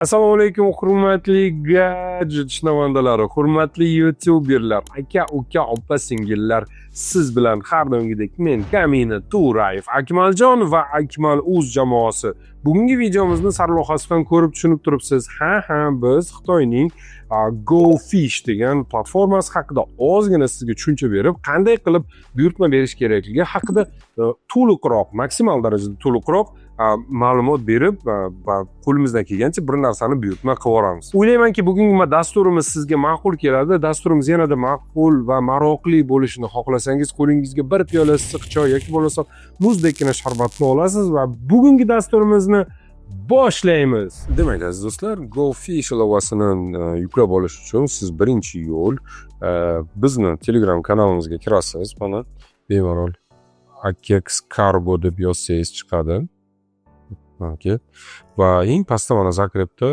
Assalomu alaykum hurmatli gadjet shinavandalari, hurmatli youtuberlar, aka, uka, opa, singillar. Siz bilan har doimgidek men Kamina To'rayev, Akmaljon va Akmal.uz jamoasi. Bugungi videomizni sarlavhasidan ko'rib tushunib turibsiz. Biz Xitoyning GoFish degan platformasi haqida ozgina sizga tushuncha berib, qanday qilib buyurtma berish kerakligi haqida to'liqroq, maksimal darajada to'liqroq ma'lumot berib va qo'limizdan kelgancha bir narsani buyurtma qilib yuboramiz. O'ylaymanki, bugungi dasturimiz sizga ma'qul keladi. Dasturimiz yanada ma'qul va maroqli bo'lishini xohlasangiz, qo'lingizga bir piyola issiq choy yoki bo'lmasa muzdekkina sharbatni olasiz va bugungi dasturimizni boshlaymiz. Demak, aziz do'stlar, GoFish ilovasini yuklab olish uchun siz birinchi yo'l bizni Telegram kanalimizga kirasiz. Mana bemalol Akex Cargo deb yozsangiz chiqadi. Va eng pastda mana zakrepda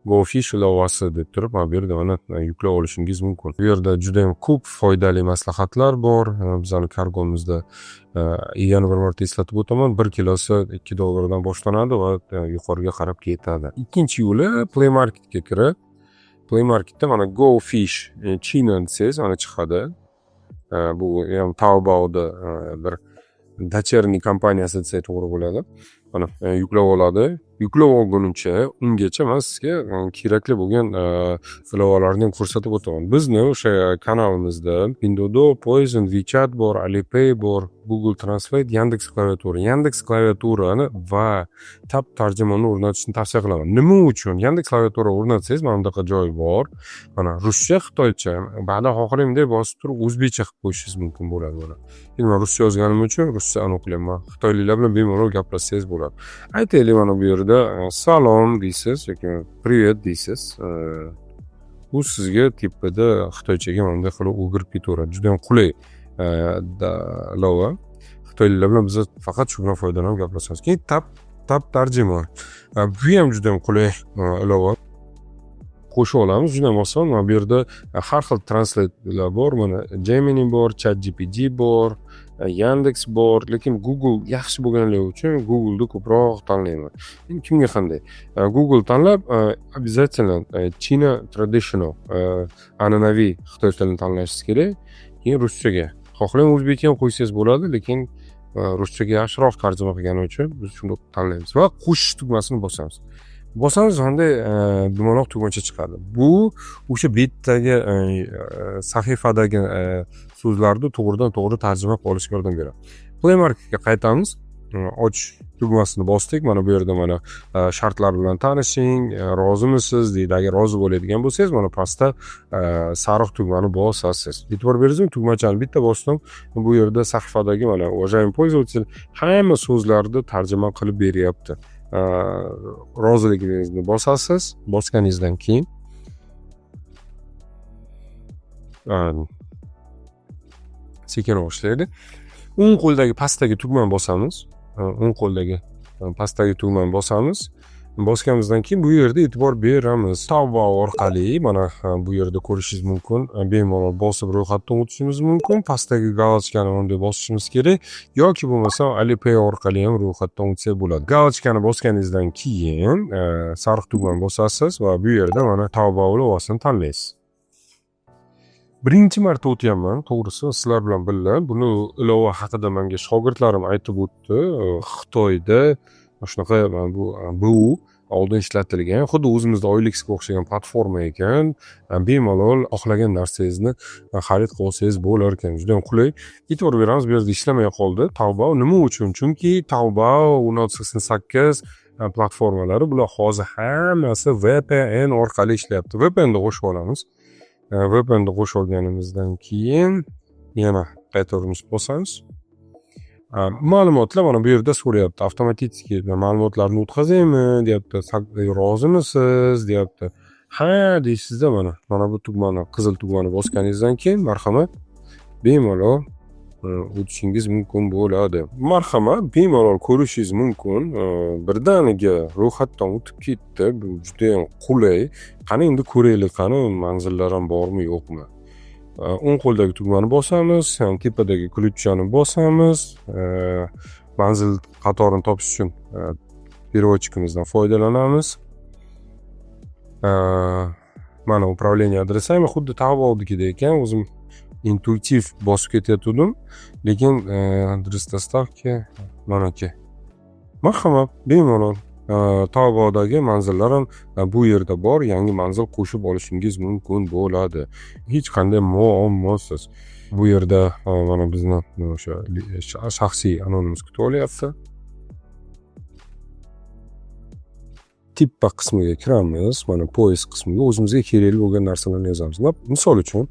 GoFish ilovasi deb turib, mana bu yerda mana yuklab olishingiz mumkin. Bu yerda juda ham ko'p foydali maslahatlar bor. Bizning kargomizda yana bir marta eslatib o'taman, 1 kilosi $2 boshlanadi va yuqoriga qarab ketadi. Ikkinchi yo'li Play Marketga kirib, Play Marketda mana GoFish China desangiz mana chiqadi. Bu ham Taobao'da bir dachерный kompaniyasi desak to'g'ri bo'ladi. Mana yuklab oladi. Yuklab olguncha ungacha men sizga kerakli bo'lgan ilovalarni ko'rsatib o'taman. Bizni o'sha kanalimizda Pinduoduo, Poizon, WeChat bor, Alipay bor, Google Translate, Yandex klaviatura. Yandex klaviaturani va tab tarjimonni o'rnatishni tavsiya qilaman. Nima uchun? Yandex klaviatura o'rnatsangiz, mana bunaqa joy bor. Mana ruscha, xitoycha, ba'da xohlang deb bosib turib o'zbekcha qilib qo'yishingiz mumkin bo'ladi mana. Endi men ruscha yozganim uchun ruschani o'qiyman. Xitoyliklar bilan bemalol gaplashsangiz bo'ladi. Aytaylik, mana bu yerda salom deysiz yoki привет deysiz. Bu sizga tepada xitoychaga mana bunday qilib o'girib ketaveradi. Juda ham qulay ilova. Xitoyliklar bilan biz faqat shu bilan foydalanib gaplashamiz. Keyin tab tarjima. Bu ham juda ham qulay ilova. Qo'shib olamiz, juda ham oson. Mana bu yerda har xil translatorlar bor. Mana Gemini bor, ChatGPT bor, Yandex bor, lekin Google yaxshi bo'lganligi uchun Google'ni ko'proq tanlayman. Endi kimga qanday? Google tanlab, обязательно China traditional, an'anaviy xitoy tilini tanlashingiz kerak. Keyin ruschaga. Xohlang o'zbekcha ham qo'ysangiz bo'ladi, lekin ruschaga yaxshiroq tarjima qilgani uchun biz shuni tanlaymiz va qo'shish tugmasini bosamiz. Bosamiz, qanday dumaloq tugmacha chiqadi. Bu o'sha betdagi sahifadagi so'zlarni to'g'ridan to'g'ri tarjima qilib olishga yordam beradi. Play Marketga qaytamiz. Och tugmasini bosdik. Mana bu yerda mana shartlar bilan tanishing, rozimisiz deydi. Agar rozi bo'ladigan bo'lsangiz, mana pastda sariq tugmani bosasiz. E'tibor beringizmi, tugmachani bitta bosdim. Bu yerda sahifadagi mana уважаемый пользователь hamma so'zlarni tarjima qilib beryapti. Roziligingizni bosasiz. Bosganingizdan keyin sekin boshlaydi. O'ng qo'ldagi pastdagi tugmani bosamiz. O'ng qo'ldagi pastdagi tugmani bosamiz. Bosganimizdan keyin bu yerda e'tibor beramiz. Taobao orqali mana bu yerda ko'rishingiz mumkin. Bemalol bosib ro'yxatdan o'tishingiz mumkin. Pastdagi galochkani bunday bosishimiz kerak yoki bo'lmasa Alipay orqali ham ro'yxatdan o'tsa bo'ladi. Galochkani bosganingizdan keyin sariq tugmani bosasiz va bu yerda mana Taobao ilovasini tanlaysiz. Birinchi marta o'tyapman, to'g'risi sizlar bilan birga. Buni ilova haqida menga shogirdlarim aytib o'tdi. Xitoyda shunaqa bu oldin ishlatilgan, xuddi o'zimizda OLXga o'xshagan platforma ekan. Bemalol xohlagan narsangizni xarid qilib olsangiz bo'lar ekan. Juda ham qulay. E'tibor beramiz, bu yerda ishlamay qoldi. Taobao nima uchun? Chunki Taobao 1688 platformalari bular hozir hammasi VPN orqali ishlayapti. VPNni qo'shib olamiz. VPNni qo'shib olganimizdan keyin yana qaytarib bosamiz. Ma'lumotlar mana bu yerda so'rayapti. Avtomatik ma'lumotlarni o'tkazaymi deyapti. Rozimisiz deyapti. Ha deysizda mana bu tugmani, qizil tugmani bosganingizdan keyin marhamat bemalol o'tishingiz mumkin bo'ladi. Marhamat bemalol ko'rishingiz mumkin. Birdaniga ro'yxatdan o'tib ketdi. Bu juda ham qulay. Qani endi ko'raylik, qani manzillar ham bormi yo'qmi? O'ng qo'ldagi tugmani bosamiz, tepadagi ключchani bosamiz. Manzil qatorini topish uchun переводчикimizdan foydalanamiz. mana управление adresi ham xuddi Taoba'dagidek ekan. O'zim intuitiv bosib ketayotgandim, lekin adres dostavka manaki. Marhamat, bemalol. Taoba'dagi manzillar ham bu yerda bor, yangi manzil qo'shib olishingiz mumkin bo'ladi. Hech qanday muammosiz. Bu yerda mana bizni o'sha shaxsiy anonimiz kutib olyapti. Tippa qismiga kiramiz. Mana poyezd qismiga o'zimizga kerakli bo'lgan narsalarni yozamiz. Misol uchun,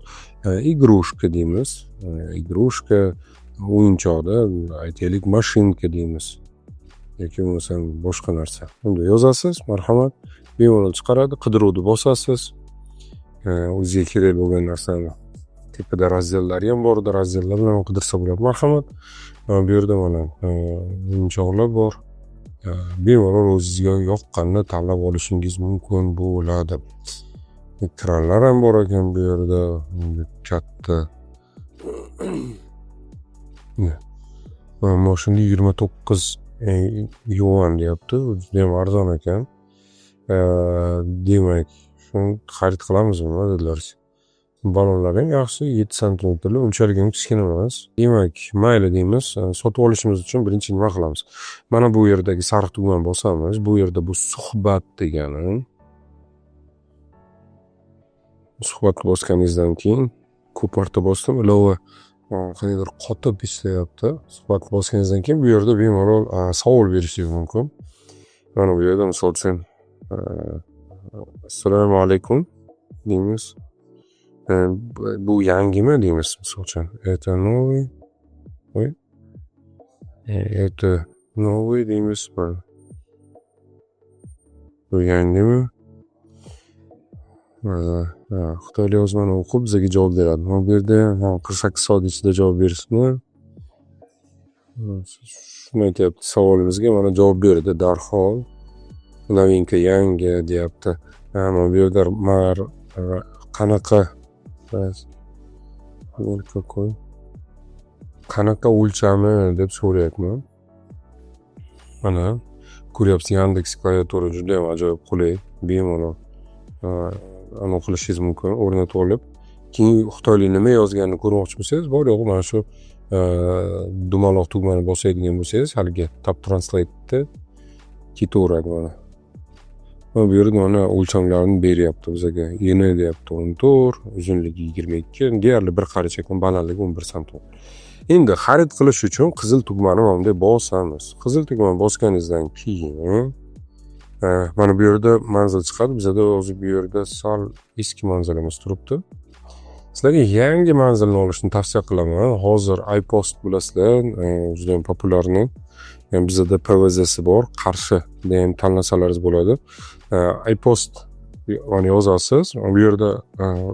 igrushka deymiz. Igrushka o'yinchoqda aytaylik mashinka deymiz. yoki bo'lmasam boshqa narsa. Unda yozasiz, marhamat, bemalol chiqaradi, qidiruvni bosasiz. O'zingizga kerak bo'lgan narsani. Tepada razdellari ham bor, razdellar bilan qidirsa bo'ladi. Marhamat. Bu yerda mana o'yinchoqlar bor. Bemalol o'zingizga yoqqanini tanlab olishingiz mumkin bo'ladi. Ekranlar ham bor ekan bu yerda, katta. Mashina 29 yuan deyapti, juda ham arzon ekan. Demak, shuni xarid qilamizmi dedilar. Balonlar ham yaxshi, 7 santimetrli, unchalik ham kichkina emas. Demak, mayli deymiz. Sotib olishimiz uchun birinchi nima qilamiz? Mana bu yerdagi sariq tugmani bosamiz. Bu yerda bu suhbat degani. Suhbatni bosganingizdan keyin ko'p marta bosdim, ilova qaniydir qotib ishlayapti. Suhbatni bosganingizdan keyin bu yerda bemalol savol berishingiz mumkin. Mana bu yerda misol uchun assalomu alaykum deymiz. Bu yangimi deymiz misol uchun. Это новый. Ой. Это новый deymiz. Bu yangimi? Xitoycha yozmani o'qib bizga javob beradi. Bu yerda 48 soat ichida javob berishni. Shuni aytyapti, savolimizga mana javob berdi darhol. Novinka yangi deyapti. Mana bu yerda qanaqa o'lchami deb so'rayapman. Mana ko'ryapsiz, Yandex klaviatura juda ham ajoyib qulay, bemalol anaqa qilishingiz mumkin, o'rnatib olib. Keyin xitoylik nima yozganini ko'rmoqchi bo'lsangiz, bor yo'q mana shu dumaloq tugmani bosadigan bo'lsangiz, haligi Tab Translate'ni ketaveradi mana. Bu yerda mana o'lchamlarini beryapti bizga. Eni deyapti 14, uzunligi 22, deyarli bir qarich ekan, balandligi 11 sm. Endi xarid qilish uchun qizil tugmani mana bosamiz. Qizil tugmani bosganingizdan keyin mana bu yerda manzil chiqadi. Bizda o'zi bu yerda sal eski manzilimiz turibdi. Sizlarga yangi manzilni olishni tavsiya qilaman. Hozir iPost bilasizlar, juda ham populyarni. Bizda PVZ'si bor, Qarshida ham tanlasalaringiz bo'ladi. iPost mana yozasiz. Bu yerda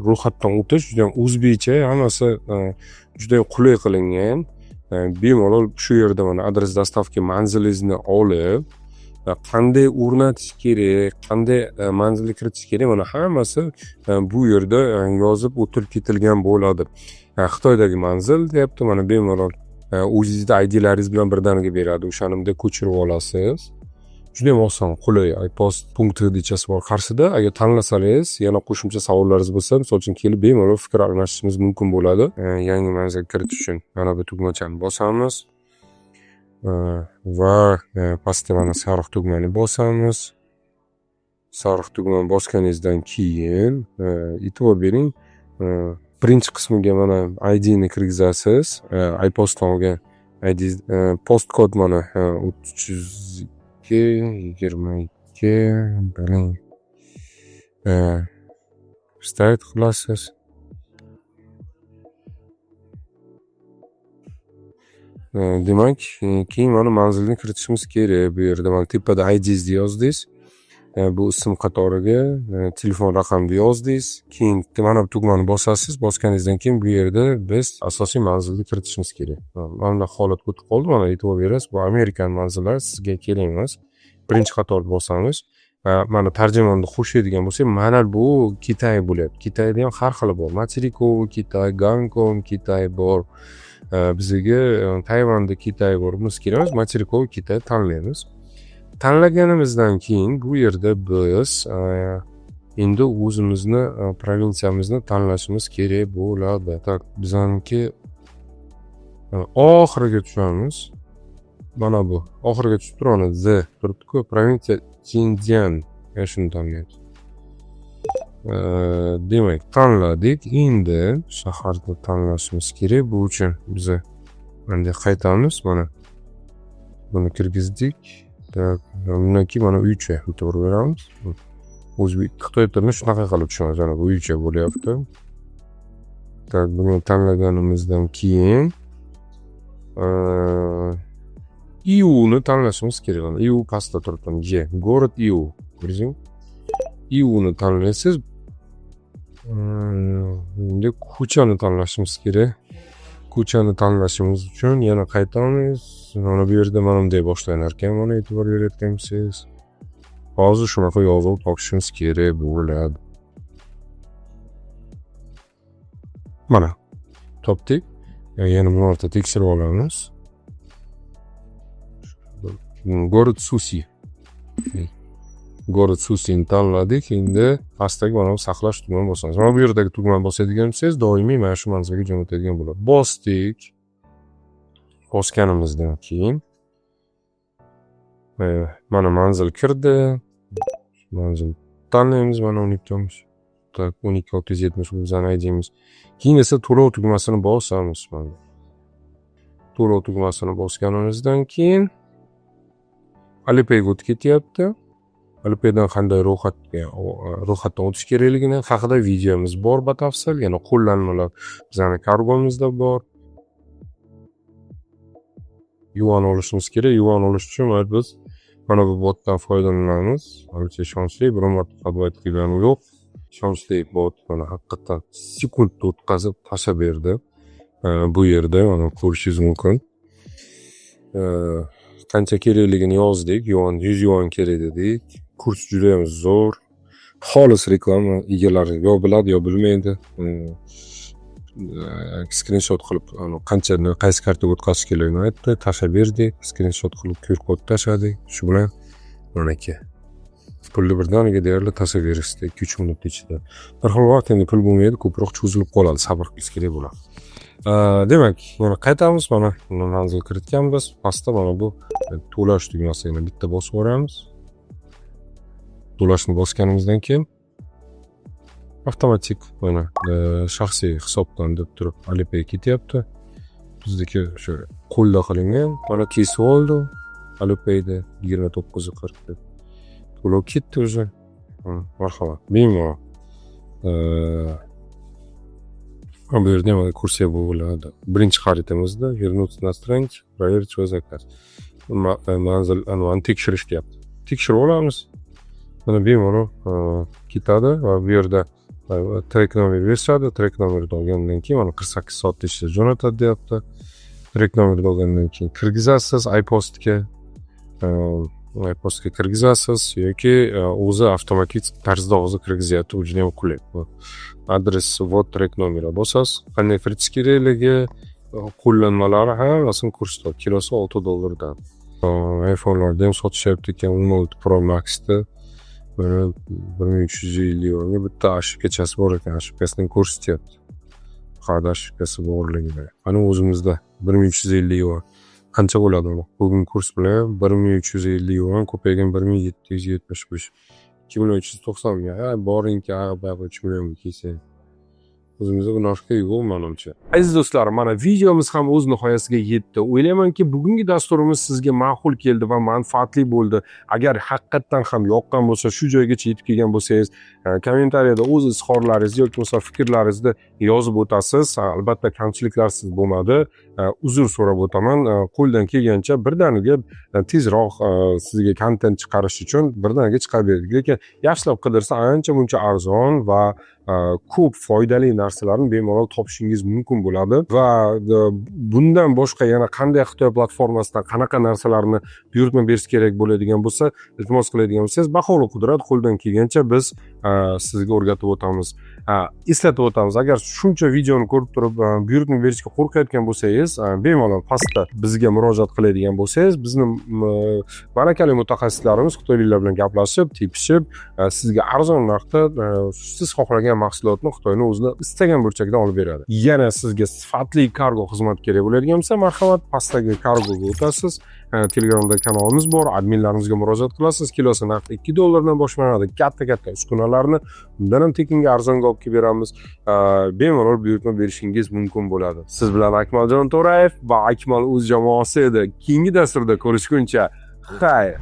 ro'yxatdan o'tish juda ham o'zbekcha, hammasi juda ham qulay qilingan. Bemalol shu yerda mana adres dostavka manzilingizni olib, qanday o'rnatish kerak, qanday manzilga kiritish kerak, mana hammasi bu yerda yozib o'tirib ketilgan bo'ladi. Xitoydagi manzil deyapti, mana bemalol o'zingizning IDlaringiz bilan birdaniga beradi, o'shanimda ko'chirib olasiz. Juda ham oson, qulay. iPost punkti dechasi bor Qarshida. Agar tanlasangiz, yana qo'shimcha savollaringiz bo'lsa, misol uchun kelib bemalol fikr almashishingiz mumkin bo'ladi. Yangi manzilga kiritish uchun mana bu tugmachani bosamiz. Va pastda mana sariq tugmani bosamiz. Sariq tugmani bosganingizdan keyin e'tibor bering, birinchi qismiga mana ID ni kirgizasiz. iPostdan olgan ID postkod mana 322 bilan start qilasiz. Demak, keyin mana manzilni kiritishimiz kerak. Bu yerda mana tepada ID'ni yozdingiz. Bu ism qatoriga telefon raqamini yozdingiz. Keyin mana bu tugmani bosasiz. Bosganingizdan keyin bu yerda biz asosiy manzilni kiritishimiz kerak. Mana holat o'tib qoldi. Mana e'tibor berasiz. Bu Amerikan manzillar sizga kerak emas. Birinchi qatorni bosamiz. Mana tarjimonni qo'shadigan bo'lsak, mana bu Kitay bo'lyapti. Kitayda ham har xil bor. Materikoviy Kitay, Gonkong Kitay bor. Bizga Tayvanda Kitay bor. Biz kerak materikoviy Kitay tanlaymiz. Tanlaganimizdan keyin bu yerda biz endi o'zimizni provinsiyamizni tanlashimiz kerak bo'ladi. Tak, bizaniki oxiriga tushamiz. Mana bu. Oxiriga tushib turadi. Z turibdi-ku. Provinsiya Xinjiang. Shuni tanlaymiz. Demak, tanladik. Endi shaharni tanlashimiz kerak. Bu uchun biz endi qaytamiz. Mana buni kirgizdik. Bundan keyin mana uycha to'g'ri beramiz. O'zbek Xitoy tilini shunaqa qilib tushunamiz. Mana bu uycha bo'lyapti. Buni tanlaganimizdan keyin Iuni tanlashimiz kerak. Iu pastda turibdi. G. Город Iu. Ko'rdingizmi? Iuni tanlaysiz. Endi ko'chani tanlashimiz kerak. Ko'chani tanlashimiz uchun yana qaytamiz. Mana bu yerda mana bunday boshlanar ekan. Mana e'tibor berayotgansiz. Hozir shunaqa yozuv topishimiz kerak bo'ladi. Mana topdik. Yana bir marta tekshirib olamiz. Город Susi. Город Susini tanladik. Endi pastdagi mana bu saqlash tugmani bosamiz. Mana bu yerdagi tugmani bosadigan bo'lsangiz, doimiy mana shu manzilga jo'natadigan bo'ladi. Bosdik. Bosganimizdan keyin mana manzil kirdi. Manzil tanlaymiz. Mana 12'miz. Tak 12670 bizani aydimiz. Keyin esa to'lov tugmasini bosamiz. Mana to'lov tugmasini bosganimizdan keyin Alipayga o'tib ketyapti. Alipaydan qanday ro'yxatdan o'tish kerakligini haqida videomiz bor batafsil. Yana qo'llanmalar bizani kargomizda bor. Yuan olishimiz kerak. Yuan olish uchun biz mana bu botdan foydalanamiz. Ancha ishonchli, bir marta xabar qilgani yo'q. Ishonchli bot mana haqiqatan sekundda o'tkazib tashlab berdi. Bu yerda mana ko'rishingiz mumkin. Qancha kerakligini yozdik. 100 yuan kerak dedik. Kurs juda ham zo'r. Xolis reklama egalari yo biladi yo bilmaydi. Screenshot qilib qanchani qaysi kartaga o'tkazish kerakligini aytdi, tashlab berdik. Screenshot qilib QR kod tashladik. Shu bilan mana aka pulni birdaniga deyarli tashlab berishdi 2-3 minut ichida. Darhol vaqt endi pul bo'lmaydi, ko'proq cho'zilib qoladi, sabr qilish kerak bo'ladi. Demak, mana qaytamiz, mana manzil kiritganmiz. Pastda mana bu to'lash tugmasini bitta bosib o'ramiz. To'lashni bosganimizdan keyin avtomatik mana shaxsiy hisobdan deb turib Alipay ketyapti. Bizdagi shu qo'lda qilingan, mana kesib oldi. Alipayda 29.40 to'lov ketdi o'zi. Marhamat. Bemalol. Bu yerda mana kursiya bo'ladi. Birinchi xaritamizda вернуться на страницу, проверить свой заказ. Manzil anvani tekshirish deyapti. Tekshirib olamiz. Mana bemalol ketadi va bu yerda trek nomer berishadi. Trek nomerni olgandan keyin mana 48 soatda ichida jo'natadi deyapti. Trek nomerni olgandan keyin kirgizasiz iPostga. iPostga kirgizasiz yoki o'zi avtomatik tarzda o'zi kirgizyapti. Bu juda ham qulay. Adres vod trek nomeri bosasiz. Qanday kiritish kerakligi, qo'llanmalari hammasini ko'rsatadi. Kilosi $6 iPhone'larda ham sotishyapti ekan 16 Pro Max'da. Mana 1350 yevroga bitta ошибкachasi bor ekan. Ошибкasini ko'rsatyapti. Qanday ошибкasi borligini. Ana o'zimizda 1350 yevro. Qancha bo'ladi uni? Bugun kurs bilan 1350 yuan ko'paygan 1775. 2390 ga boringki, bag'i 3 million kelsa. O'zimizga bu narxga yo'q menimcha. Aziz do'stlar, mana videomiz ham o'z nihoyasiga yetdi. O'ylaymanki, bugungi dasturimiz sizga ma'qul keldi va manfaatli bo'ldi. Agar haqiqatan ham yoqqan bo'lsa, shu joygacha yetib kelgan bo'lsangiz, kommentariyada o'z izhorlaringizni yoki bo'lmasa fikrlaringizni yozib o'tasiz. Albatta, kamchiliklarsiz bo'lmadi. Uzr so'rab o'taman. Qo'ldan kelgancha birdaniga tezroq sizga kontent chiqarish uchun birdaniga chiqarib berdik. Lekin yaxshilab qidirsa ancha muncha arzon va ko'p foydali narsalarni bemalol topishingiz mumkin bo'ladi va bundan boshqa yana qanday Xitoy platformasidan qanaqa narsalarni buyurtma berish kerak bo'ladigan bo'lsa, iltimos qiladigan bo'lsangiz, baholi qudrat qo'ldan kelgancha biz sizga o'rgatib o'tamiz. Eslatib o'tamiz, agar shuncha videoni ko'rib turib buyurtma berishga qo'rqayotgan bo'lsangiz, bemalol pastda bizga murojaat qiladigan bo'lsangiz, bizni barakali mutaxassislarimiz xitoyliklar bilan gaplashib, tepishib, sizga arzon narxda siz xohlagan mahsulotni Xitoyning o'zida istagan burchakdan olib beradi. Yana sizga sifatli kargo xizmati kerak bo'ladigan bo'lsa, marhamat, pastdagi kargoga o'tasiz. Telegramda kanalimiz bor, adminlarimizga murojaat qilasiz. Kilosi narxi $2 boshlanadi. Katta uskunalarni undan ham tekinga arzonga olib kelib beramiz. Bemalol buyurtma berishingiz mumkin bo'ladi. Siz bilan Akmaljon To'rayev va Akmal o'z jamoasi edi. Keyingi dasturda ko'rishguncha, xayr.